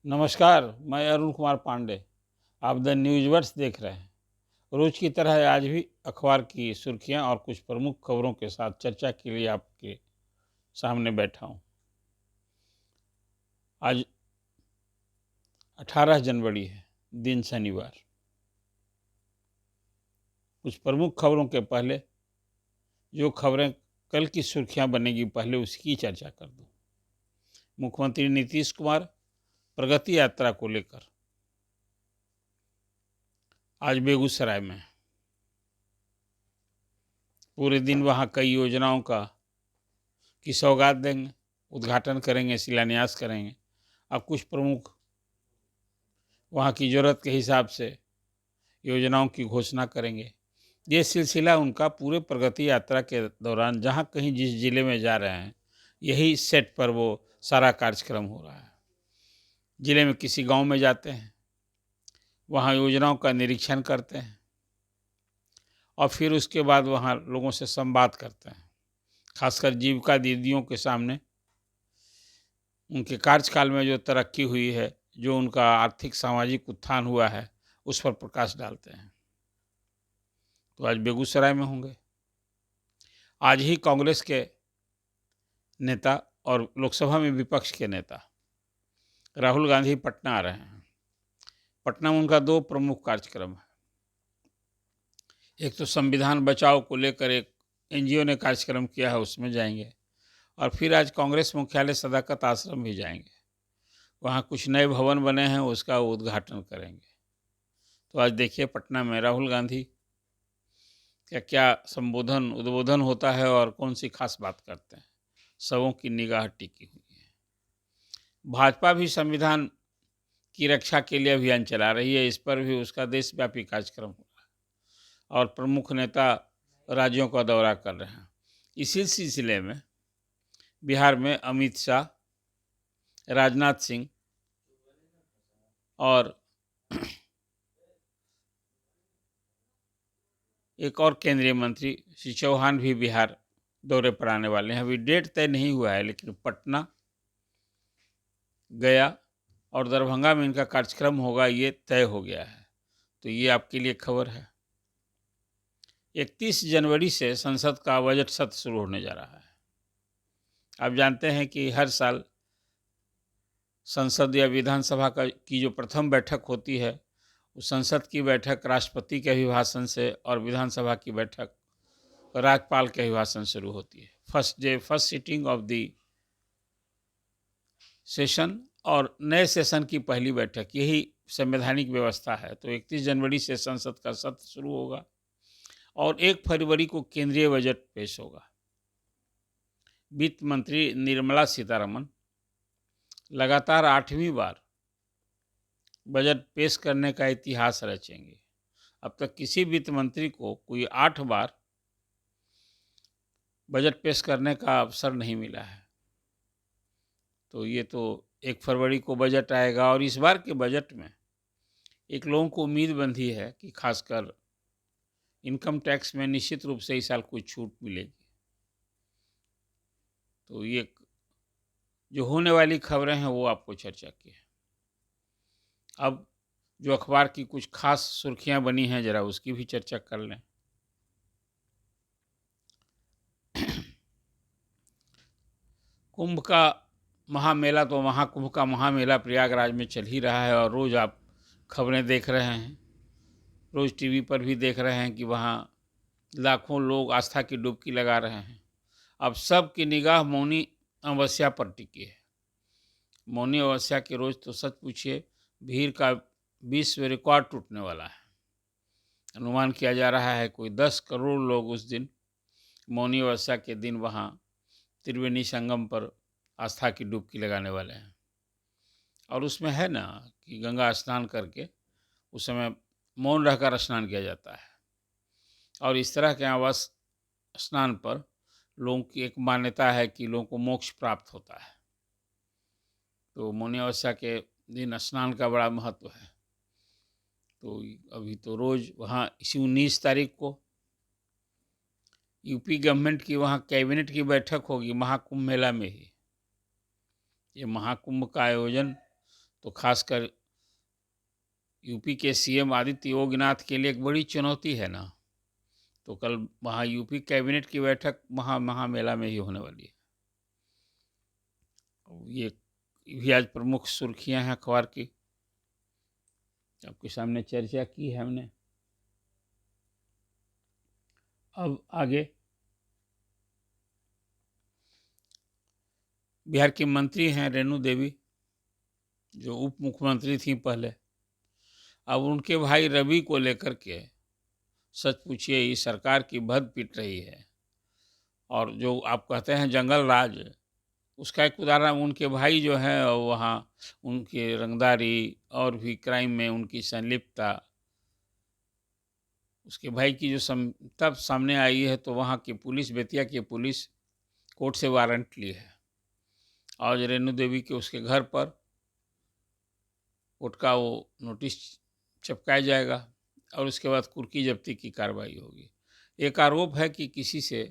नमस्कार, मैं अरुण कुमार पांडे। आप द न्यूज़ वर्ड्स देख रहे हैं। रोज की तरह आज भी अखबार की सुर्खियां और कुछ प्रमुख खबरों के साथ चर्चा के लिए आपके सामने बैठा हूं। आज 18 जनवरी है, दिन शनिवार। कुछ प्रमुख खबरों के पहले जो खबरें कल की सुर्खियां बनेगी, पहले उसकी चर्चा कर दूं। मुख्यमंत्री नीतीश कुमार प्रगति यात्रा को लेकर आज बेगूसराय में पूरे दिन वहां कई योजनाओं की सौगात देंगे, उद्घाटन करेंगे, शिलान्यास करेंगे। अब कुछ प्रमुख वहाँ की ज़रूरत के हिसाब से योजनाओं की घोषणा करेंगे। ये सिलसिला उनका पूरे प्रगति यात्रा के दौरान जहाँ कहीं जिस जिले में जा रहे हैं, यही सेट पर वो सारा कार्यक्रम हो रहा है। जिले में किसी गांव में जाते हैं, वहाँ योजनाओं का निरीक्षण करते हैं और फिर उसके बाद वहाँ लोगों से संवाद करते हैं। खासकर जीविका दीदियों के सामने उनके कार्यकाल में जो तरक्की हुई है, जो उनका आर्थिक सामाजिक उत्थान हुआ है, उस पर प्रकाश डालते हैं। तो आज बेगूसराय में होंगे। आज ही कांग्रेस के नेता और लोकसभा में विपक्ष के नेता राहुल गांधी पटना आ रहे हैं। पटना में उनका दो प्रमुख कार्यक्रम है। एक तो संविधान बचाओ को लेकर एक एनजीओ ने कार्यक्रम किया है, उसमें जाएंगे। और फिर आज कांग्रेस मुख्यालय सदाकत आश्रम भी जाएंगे। वहाँ कुछ नए भवन बने हैं, उसका उद्घाटन करेंगे। तो आज देखिए पटना में राहुल गांधी क्या क्या संबोधन उद्बोधन होता है और कौन सी खास बात करते हैं। सबों की निगाह टिकी हुई है। भाजपा भी संविधान की रक्षा के लिए अभियान चला रही है। इस पर भी उसका देशव्यापी कार्यक्रम हो रहा है और प्रमुख नेता राज्यों का दौरा कर रहे हैं। इसी सिलसिले में बिहार में अमित शाह, राजनाथ सिंह और एक और केंद्रीय मंत्री श्री चौहान भी बिहार दौरे पर आने वाले हैं। अभी डेट तय नहीं हुआ है, लेकिन पटना, गया और दरभंगा में इनका कार्यक्रम होगा, ये तय हो गया है। तो ये आपके लिए खबर है। 31 जनवरी से संसद का बजट सत्र शुरू होने जा रहा है। आप जानते हैं कि हर साल संसद या विधानसभा की जो प्रथम बैठक होती है, उस संसद की बैठक राष्ट्रपति के अभिभाषण से और विधानसभा की बैठक राज्यपाल के अभिभाषण से शुरू होती है। First sitting of the session और नए सेशन की पहली बैठक, यही संवैधानिक व्यवस्था है। तो 31 जनवरी से संसद का सत्र शुरू होगा और 1 फरवरी को केंद्रीय बजट पेश होगा। वित्त मंत्री निर्मला सीतारमण लगातार 8वीं बार बजट पेश करने का इतिहास रचेंगे। अब तक किसी वित्त मंत्री को कोई 8 बार बजट पेश करने का अवसर नहीं मिला है। तो ये तो 1 फरवरी को बजट आएगा और इस बार के बजट में एक लोगों को उम्मीद बंधी है कि खासकर इनकम टैक्स में निश्चित रूप से इस साल कुछ छूट मिलेगी। तो ये जो होने वाली खबरें हैं वो आपको चर्चा की है। अब जो अखबार की कुछ खास सुर्खियां बनी हैं, जरा उसकी भी चर्चा कर लें। कुंभ का महामेला, तो महाकुंभ का महामेला प्रयागराज में चल ही रहा है और रोज़ आप खबरें देख रहे हैं, रोज़ टीवी पर भी देख रहे हैं कि वहाँ लाखों लोग आस्था की डुबकी लगा रहे हैं। अब सब की निगाह मौनी अमावस्या पर टिकी है। मौनी अमावस्या के रोज़ तो सच पूछिए भीड़ का विश्व रिकॉर्ड टूटने वाला है। अनुमान किया जा रहा है कोई 10 करोड़ लोग उस दिन मौनी अमावस्या के दिन वहाँ त्रिवेणी संगम पर आस्था की डुबकी लगाने वाले हैं। और उसमें है ना कि गंगा स्नान करके उस समय मौन रहकर स्नान किया जाता है और इस तरह के अमावस्या स्नान पर लोगों की एक मान्यता है कि लोगों को मोक्ष प्राप्त होता है। तो मौनी अमावस्या के दिन स्नान का बड़ा महत्व है। तो अभी तो रोज़ वहाँ इसी 19 तारीख को यूपी गवर्नमेंट की वहाँ कैबिनेट की बैठक होगी महाकुंभ मेला में ही। ये महाकुंभ का आयोजन तो खासकर यूपी के सीएम आदित्य योगीनाथ के लिए एक बड़ी चुनौती है ना। तो कल वहाँ यूपी कैबिनेट की बैठक महामेला में ही होने वाली है। ये भी आज प्रमुख सुर्खियां हैं अखबार की, आपके सामने चर्चा की है हमने। अब आगे बिहार की मंत्री हैं रेणु देवी, जो उप मुख्यमंत्री थी पहले। अब उनके भाई रवि को लेकर के सच पूछिए ये सरकार की भद पीट रही है। और जो आप कहते हैं जंगल राज, उसका एक उदाहरण उनके भाई जो हैं वहाँ उनकी रंगदारी और भी क्राइम में उनकी संलिप्तता, उसके भाई की जो तब सामने आई है, तो वहाँ की पुलिस, बेतिया की पुलिस कोर्ट से वारंट ली है और रेणु देवी के उसके घर पर कोर्ट का वो नोटिस चिपकाया जाएगा और उसके बाद कुर्की जब्ती की कार्रवाई होगी। एक आरोप है कि किसी से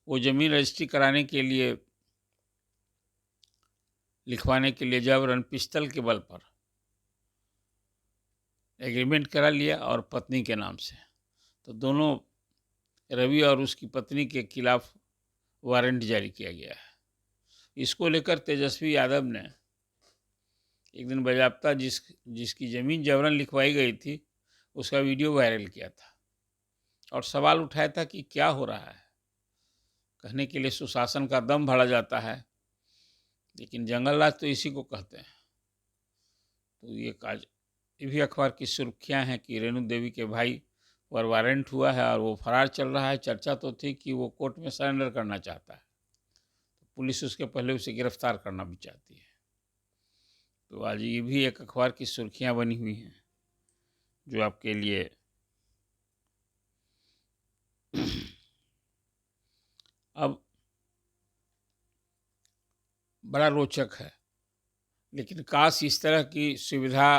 वो ज़मीन रजिस्ट्री कराने के लिए, लिखवाने के लिए जबरन पिस्तल के बल पर एग्रीमेंट करा लिया और पत्नी के नाम से। तो दोनों रवि और उसकी पत्नी के खिलाफ वारंट जारी किया गया है। इसको लेकर तेजस्वी यादव ने एक दिन बाज़ाब्ता जिसकी ज़मीन जबरन लिखवाई गई थी उसका वीडियो वायरल किया था और सवाल उठाया था कि क्या हो रहा है। कहने के लिए सुशासन का दम भरा जाता है, लेकिन जंगल राज तो इसी को कहते हैं। तो ये भी अखबार की सुर्खियां हैं कि रेणु देवी के भाई पर वारंट हुआ है और वो फरार चल रहा है। चर्चा तो थी कि वो कोर्ट में सरेंडर करना चाहता है, तो पुलिस उसके पहले उसे गिरफ्तार करना भी चाहती है। तो आज ये भी एक अखबार की सुर्खियां बनी हुई हैं जो आपके लिए अब बड़ा रोचक है। लेकिन काश इस तरह की सुविधा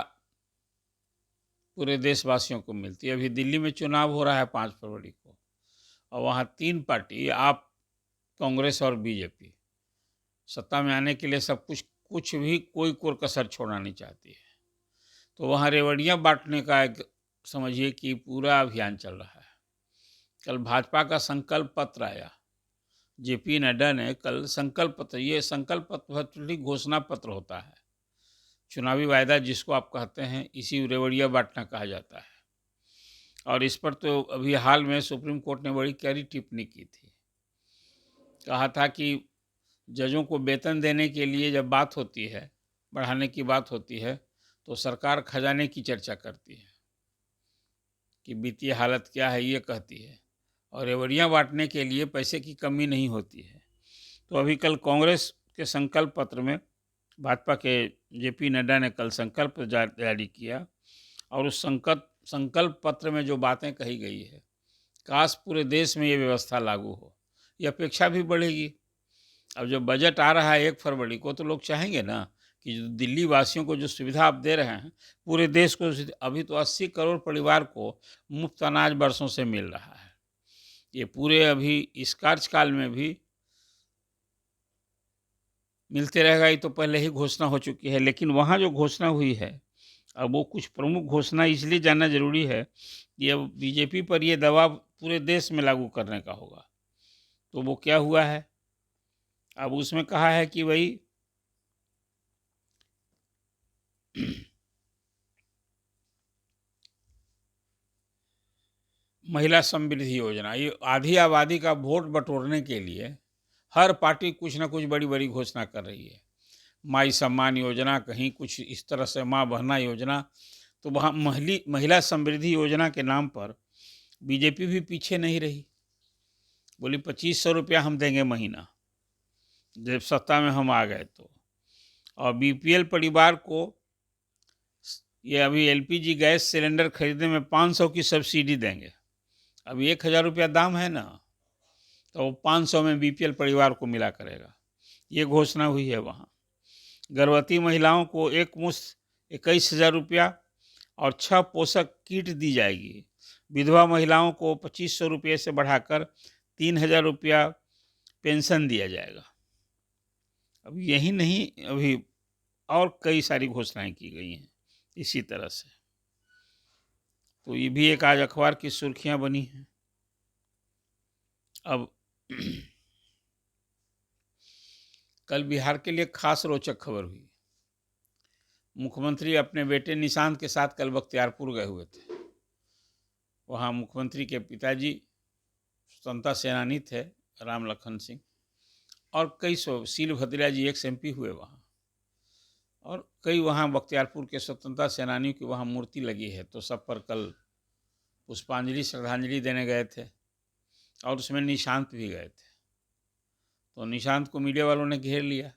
पूरे देशवासियों को मिलती है। अभी दिल्ली में चुनाव हो रहा है 5 फरवरी को, और वहाँ 3 पार्टी, आप, कांग्रेस और बीजेपी, सत्ता में आने के लिए सब कुछ भी कोई कसर छोड़ना नहीं चाहती है। तो वहाँ रेवड़ियाँ बांटने का एक समझिए कि पूरा अभियान चल रहा है। कल भाजपा का संकल्प पत्र आया, जेपी नड्डा ने कल संकल्प पत्र, ये संकल्प पत्र घोषणा पत्र होता है, चुनावी वायदा जिसको आप कहते हैं, इसी रेवड़िया बांटना कहा जाता है। और इस पर तो अभी हाल में सुप्रीम कोर्ट ने बड़ी कड़ी टिप्पणी की थी। कहा था कि जजों को वेतन देने के लिए जब बात होती है, बढ़ाने की बात होती है, तो सरकार खजाने की चर्चा करती है कि वित्तीय हालत क्या है ये कहती है, और रेवड़ियाँ बांटने के लिए पैसे की कमी नहीं होती है। तो अभी कल कांग्रेस के संकल्प पत्र में भाजपा के जेपी नड्डा ने कल संकल्प जारी किया, और उस संकल्प पत्र में जो बातें कही गई है, काश पूरे देश में ये व्यवस्था लागू हो, ये अपेक्षा भी बढ़ेगी। अब जब बजट आ रहा है 1 फरवरी को, तो लोग चाहेंगे ना कि जो दिल्ली वासियों को जो सुविधा आप दे रहे हैं, पूरे देश को। अभी तो 80 करोड़ परिवार को मुफ्त अनाज बरसों से मिल रहा है। ये पूरे अभी इस कार्यकाल में भी मिलते रहेगा। ये तो पहले ही घोषणा हो चुकी है, लेकिन वहाँ जो घोषणा हुई है, अब वो कुछ प्रमुख घोषणा इसलिए जानना जरूरी है कि अब बीजेपी पर ये दबाव पूरे देश में लागू करने का होगा। तो वो क्या हुआ है, अब उसमें कहा है कि भाई महिला समृद्धि योजना, ये आधी आबादी का वोट बटोरने के लिए हर पार्टी कुछ ना कुछ बड़ी बड़ी घोषणा कर रही है। माई सम्मान योजना, कहीं कुछ इस तरह से माँ बहना योजना। तो वहाँ महिला समृद्धि योजना के नाम पर बीजेपी भी पीछे नहीं रही। बोली 2500 रुपया हम देंगे महीना, जब सत्ता में हम आ गए तो। और बीपीएल परिवार को ये अभी एलपीजी गैस सिलेंडर खरीदने में 500 की सब्सिडी देंगे। अब 1000 रुपया दाम है ना, तो वो 500 में बीपीएल परिवार को मिला करेगा। ये घोषणा हुई है वहाँ। गर्भवती महिलाओं को एक मुश्त 21,000 रुपया और 6 पोषक किट दी जाएगी। विधवा महिलाओं को 2500 रुपये से बढ़ाकर 3000 रुपया पेंशन दिया जाएगा। अब यही नहीं, अभी और कई सारी घोषणाएं की गई हैं इसी तरह से। तो ये भी एक आज अखबार की सुर्खियां बनी हैं। अब कल बिहार के लिए खास रोचक खबर हुई। मुख्यमंत्री अपने बेटे निशांत के साथ कल बख्तियारपुर गए हुए थे। वहाँ मुख्यमंत्री के पिताजी स्वतंत्रता सेनानी थे राम लखन सिंह, और कई शील भद्रिया जी एक्स MP हुए वहाँ, और कई वहाँ बख्तियारपुर के स्वतंत्रता सेनानियों की वहाँ मूर्ति लगी है। तो सब पर कल पुष्पांजलि श्रद्धांजलि देने गए थे, और उसमें निशांत भी गए थे। तो निशांत को मीडिया वालों ने घेर लिया।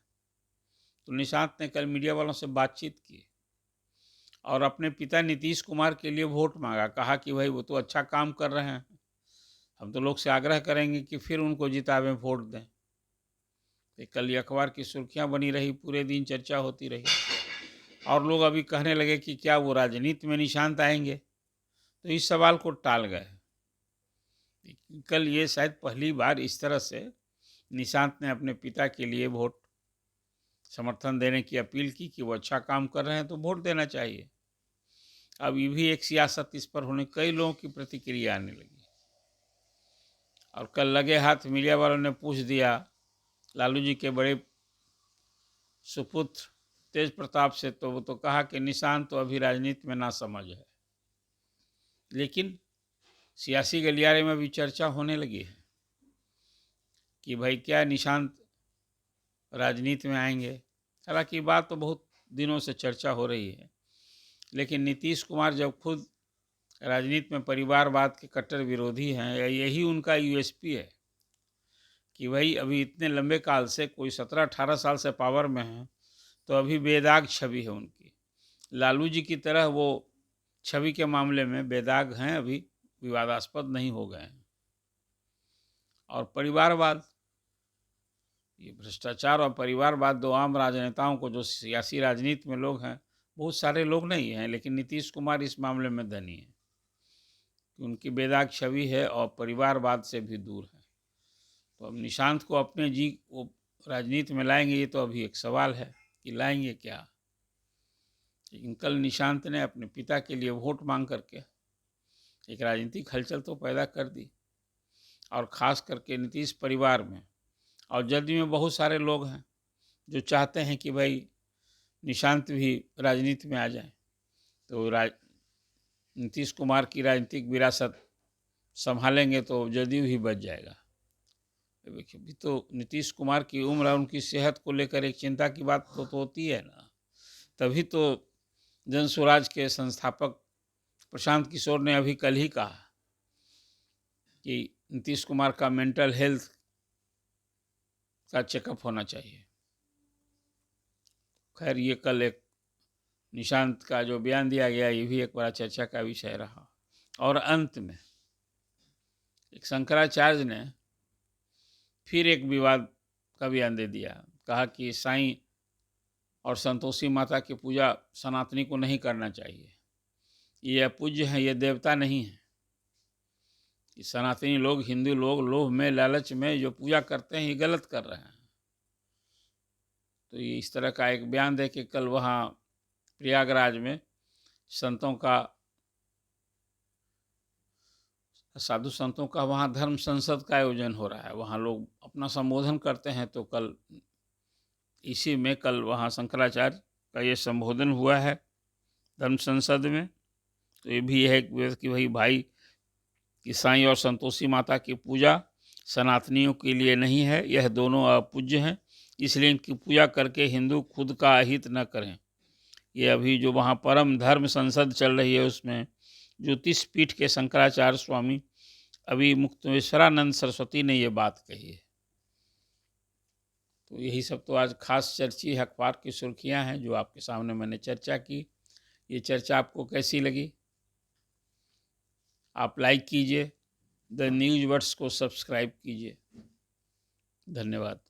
तो निशांत ने कल मीडिया वालों से बातचीत की और अपने पिता नीतीश कुमार के लिए वोट मांगा। कहा कि भाई वो तो अच्छा काम कर रहे हैं, हम तो लोग से आग्रह करेंगे कि फिर उनको जितावें, वोट दें। तो कल ये अखबार की सुर्खियां बनी रही, पूरे दिन चर्चा होती रही, और लोग अभी कहने लगे कि क्या वो राजनीति में निशांत आएंगे। तो इस सवाल को टाल गए। कल ये शायद पहली बार इस तरह से निशांत ने अपने पिता के लिए वोट समर्थन देने की अपील की कि वो अच्छा काम कर रहे हैं तो वोट देना चाहिए। अब ये भी एक सियासत इस पर होने, कई लोगों की प्रतिक्रिया आने लगी। और कल लगे हाथ मीडिया वालों ने पूछ दिया लालू जी के बड़े सुपुत्र तेज प्रताप से, तो वो तो कहा कि निशांत तो अभी राजनीति में ना समझ है। लेकिन सियासी गलियारे में भी चर्चा होने लगी है कि भाई क्या निशांत राजनीति में आएंगे। हालांकि बात तो बहुत दिनों से चर्चा हो रही है, लेकिन नीतीश कुमार जब खुद राजनीति में परिवारवाद के कट्टर विरोधी हैं, यही उनका USP है कि भाई अभी इतने लंबे काल से, कोई 17-18 साल से पावर में है, तो अभी बेदाग छवि है उनकी। लालू जी की तरह वो छवि के मामले में बेदाग हैं, अभी विवादास्पद नहीं हो गए हैं। और परिवारवाद, ये भ्रष्टाचार और परिवारवाद दो आम राजनेताओं को, जो सियासी राजनीति में लोग हैं, बहुत सारे लोग नहीं हैं, लेकिन नीतीश कुमार इस मामले में धनी है कि उनकी बेदाग छवि है और परिवारवाद से भी दूर है। तो अब निशांत को अपने वो राजनीति में लाएंगे, ये तो अभी एक सवाल है कि लाएंगे क्या। लेकिन कल निशांत ने अपने पिता के लिए वोट मांग करके एक राजनीतिक हलचल तो पैदा कर दी, और ख़ास करके नीतीश परिवार में और जदयू में बहुत सारे लोग हैं जो चाहते हैं कि भाई निशांत भी राजनीति में आ जाए, तो नीतीश कुमार की राजनीतिक विरासत संभालेंगे तो जदयू ही बच जाएगा। अभी तो नीतीश कुमार की उम्र और उनकी सेहत को लेकर एक चिंता की बात तो होती है ना। तभी तो जन स्वराज के संस्थापक प्रशांत किशोर ने अभी कल ही कहा कि नीतीश कुमार का मेंटल हेल्थ का चेकअप होना चाहिए। खैर, ये कल एक निशांत का जो बयान दिया गया, ये भी एक बड़ा चर्चा का विषय रहा। और अंत में एक शंकराचार्य ने फिर एक विवाद का बयान दे दिया। कहा कि साईं और संतोषी माता की पूजा सनातनी को नहीं करना चाहिए, ये अपूज्य हैं, ये देवता नहीं है। कि सनातनी लोग, हिंदू लोग लोभ में, लालच में जो पूजा करते हैं, ये गलत कर रहे हैं। तो ये इस तरह का एक बयान दे के कल वहाँ प्रयागराज में संतों का, साधु संतों का वहाँ धर्म संसद का आयोजन हो रहा है। वहाँ लोग अपना संबोधन करते हैं। तो कल इसी में कल वहाँ शंकराचार्य का ये संबोधन हुआ है धर्म संसद में। तो ये भी है कि भाई कि साईं और संतोषी माता की पूजा सनातनियों के लिए नहीं है, यह दोनों अपूज्य हैं, इसलिए इनकी पूजा करके हिंदू खुद का अहित न करें। ये अभी जो वहाँ परम धर्म संसद चल रही है, उसमें ज्योतिष पीठ के शंकराचार्य स्वामी अभी मुक्तेश्वरानंद सरस्वती ने ये बात कही है। तो यही सब तो आज खास चर्चित अखबार की सुर्खियां हैं जो आपके सामने मैंने चर्चा की। ये चर्चा आपको कैसी लगी? आप लाइक कीजिए, द न्यूज़ वर्ड्स को सब्सक्राइब कीजिए। धन्यवाद।